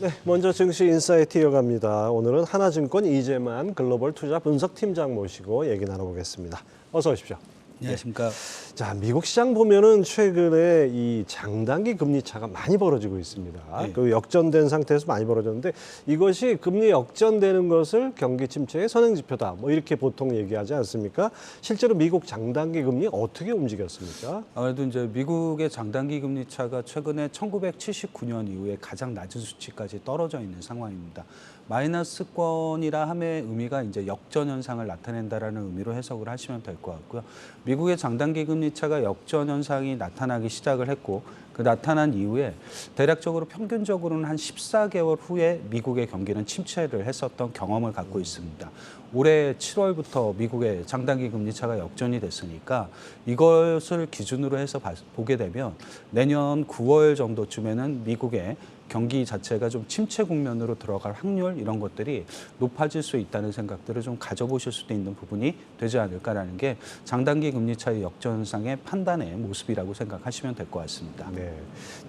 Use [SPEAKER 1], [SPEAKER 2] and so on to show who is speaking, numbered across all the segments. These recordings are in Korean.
[SPEAKER 1] 네, 먼저 증시 인사이트 이어갑니다. 오늘은 하나증권 이재만 글로벌 투자 분석팀장 모시고 얘기 나눠보겠습니다. 어서 오십시오.
[SPEAKER 2] 안녕하십니까.
[SPEAKER 1] 자, 미국 시장 보면은 최근에 이 장단기 금리 차가 많이 벌어지고 있습니다.
[SPEAKER 2] 네.
[SPEAKER 1] 그 역전된 상태에서 많이 벌어졌는데 이것이 금리 역전되는 것을 경기 침체의 선행 지표다. 뭐 이렇게 보통 얘기하지 않습니까? 실제로 미국 장단기 금리 어떻게 움직였습니까?
[SPEAKER 2] 아무래도 이제 미국의 장단기 금리 차가 최근에 1979년 이후에 가장 낮은 수치까지 떨어져 있는 상황입니다. 마이너스권이라 함의 의미가 이제 역전 현상을 나타낸다라는 의미로 해석을 하시면 될 것 같고요. 미국의 장단기 금리 차가 역전 현상이 나타나기 시작을 했고 그 나타난 이후에 대략적으로 평균적으로는 한 14개월 후에 미국의 경기는 침체를 했었던 경험을 갖고 있습니다. 올해 7월부터 미국의 장단기 금리 차가 역전이 됐으니까 이것을 기준으로 해서 보게 되면 내년 9월 정도쯤에는 미국의 경기 자체가 좀 침체 국면으로 들어갈 확률 이런 것들이 높아질 수 있다는 생각들을 좀 가져보실 수도 있는 부분이 되지 않을까라는 게 장단기 금리 차의 역전상의 판단의 모습이라고 생각하시면 될 것 같습니다.
[SPEAKER 1] 네,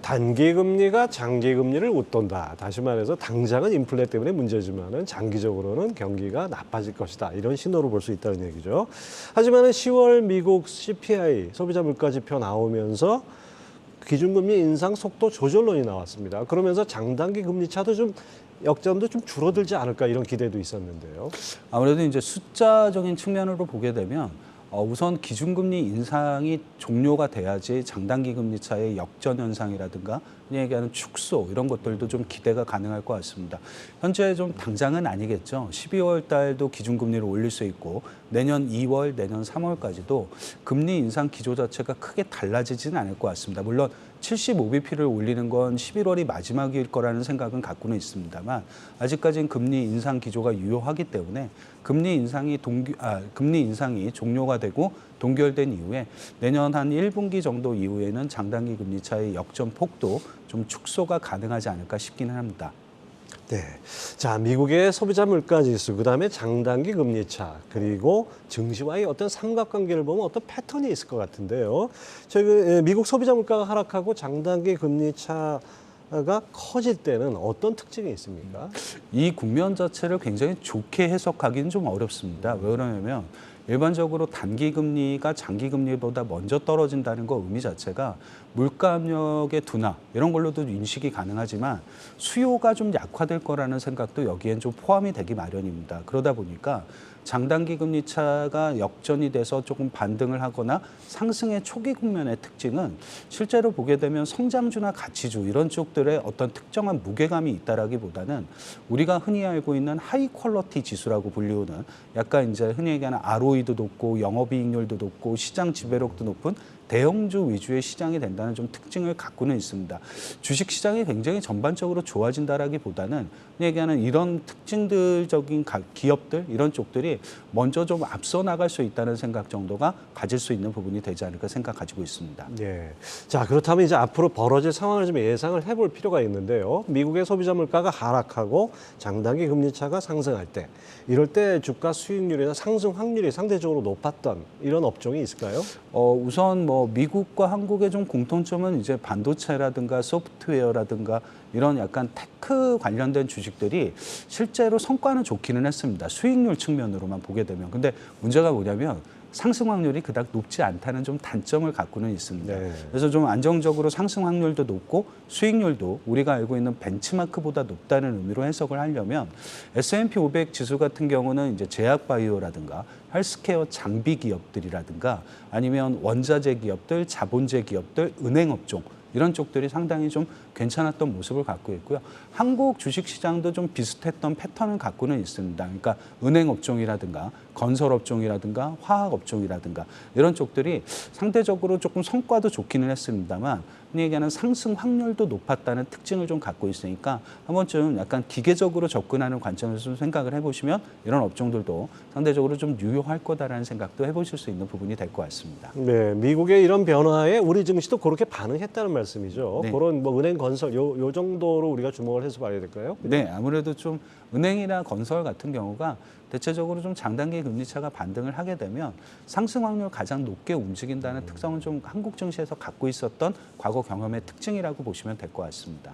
[SPEAKER 1] 단기 금리가 장기 금리를 웃돈다. 다시 말해서 당장은 인플레 때문에 문제지만은 장기적으로는 경기가 나빠질 것이다. 이런 신호로 볼 수 있다는 얘기죠. 하지만은 10월 미국 CPI 소비자 물가 지표 나오면서 기준금리 인상 속도 조절론이 나왔습니다. 그러면서 장단기 금리 차도 좀 역전도 좀 줄어들지 않을까 이런 기대도 있었는데요.
[SPEAKER 2] 아무래도 이제 숫자적인 측면으로 보게 되면 우선 기준금리 인상이 종료가 돼야지 장단기 금리 차의 역전 현상이라든가 흔히 얘기하는 축소 이런 것들도 좀 기대가 가능할 것 같습니다. 현재 좀 당장은 아니겠죠. 12월 달도 기준금리를 올릴 수 있고 내년 2월, 내년 3월까지도 금리 인상 기조 자체가 크게 달라지지는 않을 것 같습니다. 물론 75bp를 올리는 건 11월이 마지막일 거라는 생각은 갖고는 있습니다만 아직까지는 금리 인상 기조가 유효하기 때문에 금리 인상이 종료가 되고 동결된 이후에 내년 한 1분기 정도 이후에는 장단기 금리 차의 역전 폭도 좀 축소가 가능하지 않을까 싶기는 합니다.
[SPEAKER 1] 네, 자 미국의 소비자 물가 지수, 그다음에 장단기 금리 차, 그리고 증시와의 어떤 삼각관계를 보면 어떤 패턴이 있을 것 같은데요. 최근 미국 소비자 물가가 하락하고 장단기 금리 차가 커질 때는 어떤 특징이 있습니까?
[SPEAKER 2] 이 국면 자체를 굉장히 좋게 해석하기는 좀 어렵습니다. 왜 그러냐면 일반적으로 단기 금리가 장기 금리보다 먼저 떨어진다는 거 의미 자체가 물가 압력의 둔화 이런 걸로도 인식이 가능하지만 수요가 좀 약화될 거라는 생각도 여기엔 좀 포함이 되기 마련입니다. 그러다 보니까 장단기 금리 차가 역전이 돼서 조금 반등을 하거나 상승의 초기 국면의 특징은 실제로 보게 되면 성장주나 가치주 이런 쪽들의 어떤 특정한 무게감이 있다라기보다는 우리가 흔히 알고 있는 하이 퀄러티 지수라고 불리우는 약간 이제 흔히 얘기하는 ROE도 높고 영업이익률도 높고 시장 지배력도 높은 대형주 위주의 시장이 된다는 좀 특징을 갖고는 있습니다. 주식시장이 굉장히 전반적으로 좋아진다라기보다는 얘기하는 이런 특징들적인 기업들 이런 쪽들이 먼저 좀 앞서 나갈 수 있다는 생각 정도가 가질 수 있는 부분이 되지 않을까 생각 가지고 있습니다.
[SPEAKER 1] 네. 자, 그렇다면 이제 앞으로 벌어질 상황을 좀 예상을 해볼 필요가 있는데요. 미국의 소비자 물가가 하락하고 장단기 금리 차가 상승할 때, 이럴 때 주가 수익률이나 상승 확률이 상대적으로 높았던 이런 업종이 있을까요?
[SPEAKER 2] 우선 뭐 미국과 한국의 좀 공통점은 이제 반도체라든가 소프트웨어라든가 이런 약간 테크 관련된 주식들이 실제로 성과는 좋기는 했습니다. 수익률 측면으로만 보게 되면. 근데 문제가 뭐냐면 상승 확률이 그닥 높지 않다는 좀 단점을 갖고는 있습니다.
[SPEAKER 1] 네.
[SPEAKER 2] 그래서 좀 안정적으로 상승 확률도 높고 수익률도 우리가 알고 있는 벤치마크보다 높다는 의미로 해석을 하려면 S&P 500 지수 같은 경우는 이제 제약바이오라든가 헬스케어 장비 기업들이라든가 아니면 원자재 기업들, 자본재 기업들, 은행업종 이런 쪽들이 상당히 좀 괜찮았던 모습을 갖고 있고요. 한국 주식시장도 좀 비슷했던 패턴을 갖고는 있습니다. 그러니까 은행업종이라든가 건설업종이라든가 화학업종이라든가 이런 쪽들이 상대적으로 조금 성과도 좋기는 했습니다만 흔히 얘기하는 상승 확률도 높았다는 특징을 좀 갖고 있으니까 한 번쯤 약간 기계적으로 접근하는 관점에서 좀 생각을 해보시면 이런 업종들도 상대적으로 좀 유효할 거다라는 생각도 해보실 수 있는 부분이 될 것 같습니다.
[SPEAKER 1] 네, 미국의 이런 변화에 우리 증시도 그렇게 반응했다는 말씀이죠.
[SPEAKER 2] 네.
[SPEAKER 1] 그런 뭐 은행 건설 요 정도로 우리가 주목을 해서 봐야 될까요?
[SPEAKER 2] 네, 아무래도 좀 은행이나 건설 같은 경우가 대체적으로 좀 장단기 금리 차가 반등을 하게 되면 상승 확률 가장 높게 움직인다는 특성을 좀 한국 증시에서 갖고 있었던 과거 경험의 특징이라고 보시면 될 것 같습니다.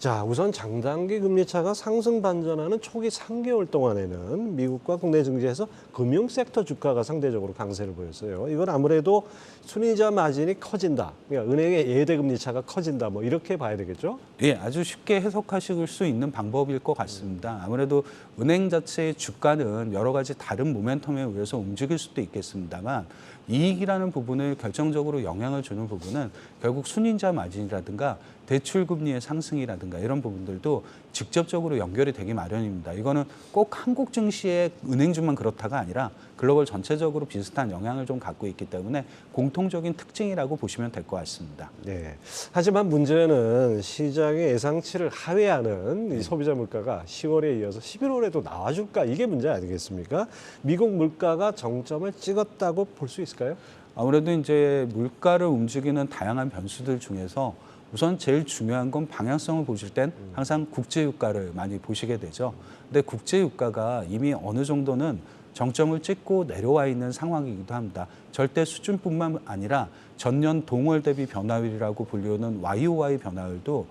[SPEAKER 1] 자, 우선 장단기 금리 차가 상승 반전하는 초기 3개월 동안에는 미국과 국내 증시에서 금융 섹터 주가가 상대적으로 강세를 보였어요. 이건 아무래도 순이자 마진이 커진다. 그러니까 은행의 예대 금리 차가 커진다. 뭐 이렇게 봐야 되겠죠?
[SPEAKER 2] 예, 아주 쉽게 해석하실 수 있는 방법일 것 같습니다. 아무래도 은행 자체의 주가는 여러 가지 다른 모멘텀에 의해서 움직일 수도 있겠습니다만 이익이라는 부분을 결정적으로 영향을 주는 부분은 결국 순이자 마진이라든가 대출 금리의 상승이라든가 이런 부분들도 직접적으로 연결이 되기 마련입니다. 이거는 꼭 한국 증시의 은행주만 그렇다가 아니라 글로벌 전체적으로 비슷한 영향을 좀 갖고 있기 때문에 공통적인 특징이라고 보시면 될 것 같습니다.
[SPEAKER 1] 네. 하지만 문제는 시장의 예상치를 하회하는 이 소비자 물가가 10월에 이어서 11월에도 나와줄까? 이게 문제 아니겠습니까? 미국 물가가 정점을 찍었다고 볼 수 있을까요?
[SPEAKER 2] 아무래도 이제 물가를 움직이는 다양한 변수들 중에서 우선 제일 중요한 건 방향성을 보실 땐 항상 국제유가를 많이 보시게 되죠. 근데 국제유가가 이미 어느 정도는 정점을 찍고 내려와 있는 상황이기도 합니다. 절대 수준뿐만 아니라 전년 동월 대비 변화율이라고 불리우는 YOY 변화율도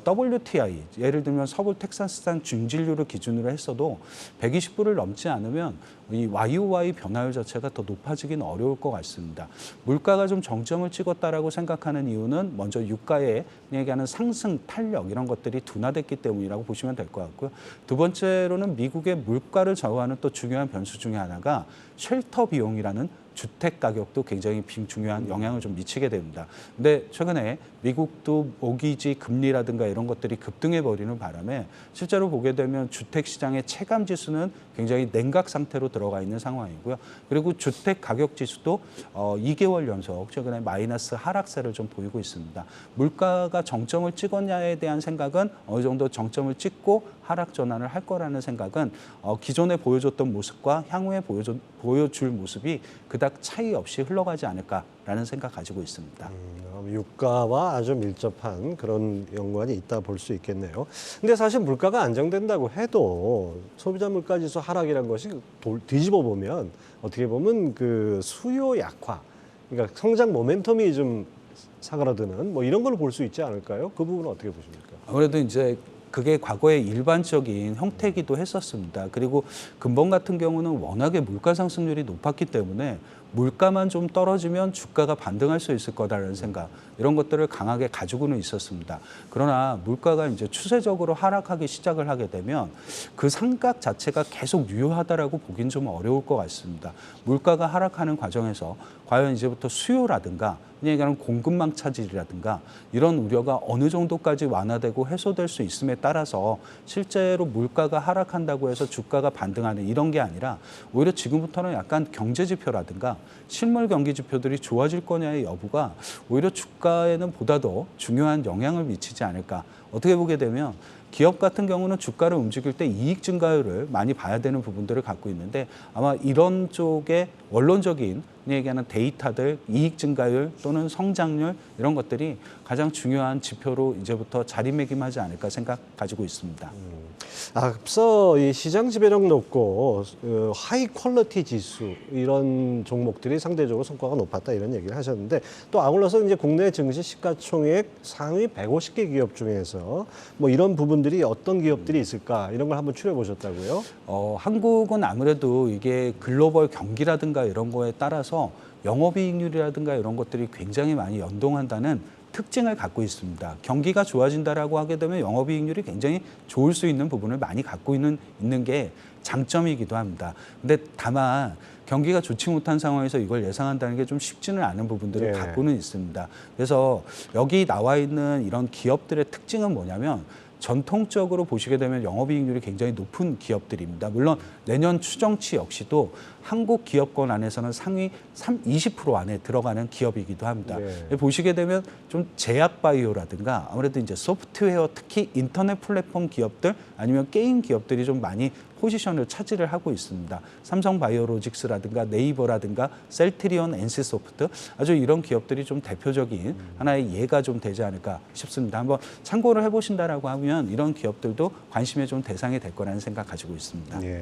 [SPEAKER 2] WTI, 예를 들면 서부 텍사스산 중진류를 기준으로 했어도 120불을 넘지 않으면 이 YOY 변화율 자체가 더 높아지긴 어려울 것 같습니다. 물가가 좀 정점을 찍었다라고 생각하는 이유는 먼저 유가에 얘기하는 상승, 탄력 이런 것들이 둔화됐기 때문이라고 보시면 될 것 같고요. 두 번째로는 미국의 물가를 좌우하는 또 중요한 변수 중에 하나가 쉘터 비용이라는 주택 가격도 굉장히 중요한 영향을 좀 미치게 됩니다. 근데 최근에 미국도 모기지 금리라든가 이런 것들이 급등해 버리는 바람에 실제로 보게 되면 주택 시장의 체감 지수는 굉장히 냉각 상태로 들어가 있는 상황이고요. 그리고 주택 가격 지수도 2개월 연속 최근에 마이너스 하락세를 좀 보이고 있습니다. 물가가 정점을 찍었냐에 대한 생각은 어느 정도 정점을 찍고 하락 전환을 할 거라는 생각은 기존에 보여줬던 모습과 향후에 보여줄 모습이 그닥 차이 없이 흘러가지 않을까라는 생각 가지고 있습니다.
[SPEAKER 1] 유가와 아주 밀접한 그런 연관이 있다 볼 수 있겠네요. 근데 사실 물가가 안정된다고 해도 소비자 물가 지수 하락이라는 것이 뒤집어 보면 어떻게 보면 그 수요 약화, 그러니까 성장 모멘텀이 좀 사그라드는 뭐 이런 걸 볼 수 있지 않을까요? 그 부분은 어떻게 보십니까?
[SPEAKER 2] 아무래도 이제 그게 과거의 일반적인 형태이기도 했었습니다. 그리고 근본 같은 경우는 워낙에 물가 상승률이 높았기 때문에 물가만 좀 떨어지면 주가가 반등할 수 있을 거다라는 생각, 이런 것들을 강하게 가지고는 있었습니다. 그러나 물가가 이제 추세적으로 하락하기 시작을 하게 되면 그 삼각 자체가 계속 유효하다라고 보긴 좀 어려울 것 같습니다. 물가가 하락하는 과정에서 과연 이제부터 수요라든가 얘기하는 공급망 차질이라든가 이런 우려가 어느 정도까지 완화되고 해소될 수 있음에 따라서 실제로 물가가 하락한다고 해서 주가가 반등하는 이런 게 아니라 오히려 지금부터는 약간 경제 지표라든가 실물 경기 지표들이 좋아질 거냐의 여부가 오히려 주가에는 보다 더 중요한 영향을 미치지 않을까. 어떻게 보게 되면 기업 같은 경우는 주가를 움직일 때 이익 증가율을 많이 봐야 되는 부분들을 갖고 있는데 아마 이런 쪽에 원론적인 얘기하는 데이터들, 이익 증가율 또는 성장률 이런 것들이 가장 중요한 지표로 이제부터 자리매김하지 않을까 생각 가지고 있습니다.
[SPEAKER 1] 앞서 이 시장 지배력 높고 하이 퀄리티 지수 이런 종목들이 상대적으로 성과가 높았다 이런 얘기를 하셨는데 또 아울러서 이제 국내 증시 시가총액 상위 150개 기업 중에서 뭐 이런 부분들이 어떤 기업들이 있을까 이런 걸 한번 추려 보셨다고요?
[SPEAKER 2] 한국은 아무래도 이게 글로벌 경기라든가 이런 거에 따라서 영업이익률이라든가 이런 것들이 굉장히 많이 연동한다는 특징을 갖고 있습니다. 경기가 좋아진다라고 하게 되면 영업이익률이 굉장히 좋을 수 있는 부분을 많이 갖고 있는 게 장점이기도 합니다. 근데 다만 경기가 좋지 못한 상황에서 이걸 예상한다는 게 좀 쉽지는 않은 부분들을 갖고는 있습니다. 그래서 여기 나와 있는 이런 기업들의 특징은 뭐냐면 전통적으로 보시게 되면 영업이익률이 굉장히 높은 기업들입니다. 물론 내년 추정치 역시도 한국 기업권 안에서는 상위 20% 안에 들어가는 기업이기도 합니다. 보시게 되면 좀 제약바이오라든가 아무래도 이제 소프트웨어 특히 인터넷 플랫폼 기업들 아니면 게임 기업들이 좀 많이 포지션을 차지를 하고 있습니다. 삼성바이오로직스라든가 네이버라든가 셀트리온, NC소프트 아주 이런 기업들이 좀 대표적인 하나의 예가 좀 되지 않을까 싶습니다. 한번 참고를 해보신다라고 하면 이런 기업들도 관심의 좀 대상이 될 거라는 생각 가지고 있습니다.
[SPEAKER 1] 예.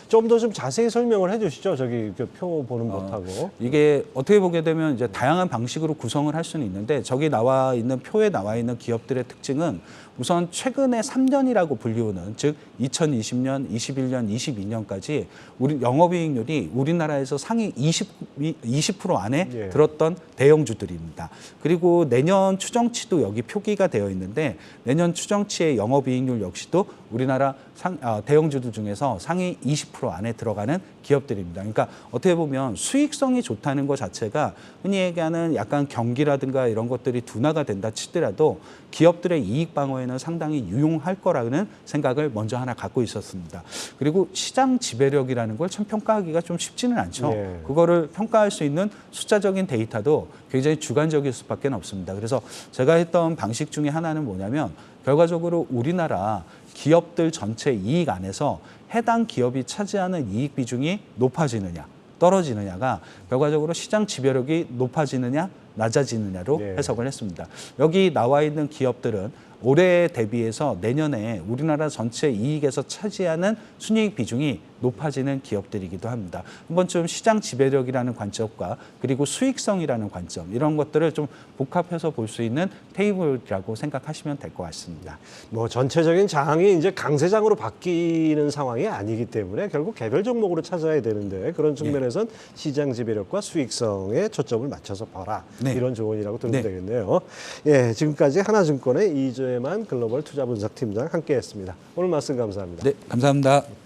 [SPEAKER 1] 좀 더 좀 자세히 설명을 해주시죠. 저기 그 표 보는 것하고.
[SPEAKER 2] 이게 어떻게 보게 되면 이제 다양한 방식으로 구성을 할 수는 있는데 저기 나와 있는 표에 나와 있는 기업들의 특징은 우선 최근의 3년이라고 불리우는 즉 2020년, 21년, 22년까지 우리 영업이익률이 우리나라에서 상위 20% 안에
[SPEAKER 1] 예.
[SPEAKER 2] 들었던 대형주들입니다. 그리고 내년 추정치도 여기 표기가 되어 있는데 내년 추정치의 영업이익률 역시도 우리나라 대형주들 중에서 상위 20% 안에 들어가는 기업들입니다. 그러니까 어떻게 보면 수익성이 좋다는 것 자체가 흔히 얘기하는 약간 경기라든가 이런 것들이 둔화가 된다 치더라도 기업들의 이익 방어에는 상당히 유용할 거라는 생각을 먼저 하나 갖고 있었습니다. 그리고 시장 지배력이라는 걸 참 평가하기가 좀 쉽지는 않죠.
[SPEAKER 1] 예.
[SPEAKER 2] 그거를 평가할 수 있는 숫자적인 데이터도 굉장히 주관적일 수밖에 없습니다. 그래서 제가 했던 방식 중에 하나는 뭐냐면 결과적으로 우리나라 기업들 전체 이익 안에서 해당 기업이 차지하는 이익 비중이 높아지느냐 떨어지느냐가 결과적으로 시장 지배력이 높아지느냐 낮아지느냐로
[SPEAKER 1] 네.
[SPEAKER 2] 해석을 했습니다. 여기 나와 있는 기업들은 올해 대비해서 내년에 우리나라 전체 이익에서 차지하는 순이익 비중이 높아지는 기업들이기도 합니다. 한번 좀 시장 지배력이라는 관점과 그리고 수익성이라는 관점 이런 것들을 좀 복합해서 볼 수 있는 테이블이라고 생각하시면 될 것 같습니다.
[SPEAKER 1] 뭐 전체적인 장이 이제 강세장으로 바뀌는 상황이 아니기 때문에 결국 개별 종목으로 찾아야 되는데 그런 측면에선 시장 지배력과 수익성에 초점을 맞춰서 봐라.
[SPEAKER 2] 네.
[SPEAKER 1] 이런 조언이라고 들으면
[SPEAKER 2] 네.
[SPEAKER 1] 되겠네요. 예, 지금까지 하나증권의 이조혜만 글로벌 투자분석팀장 함께했습니다. 오늘 말씀 감사합니다.
[SPEAKER 2] 네, 감사합니다.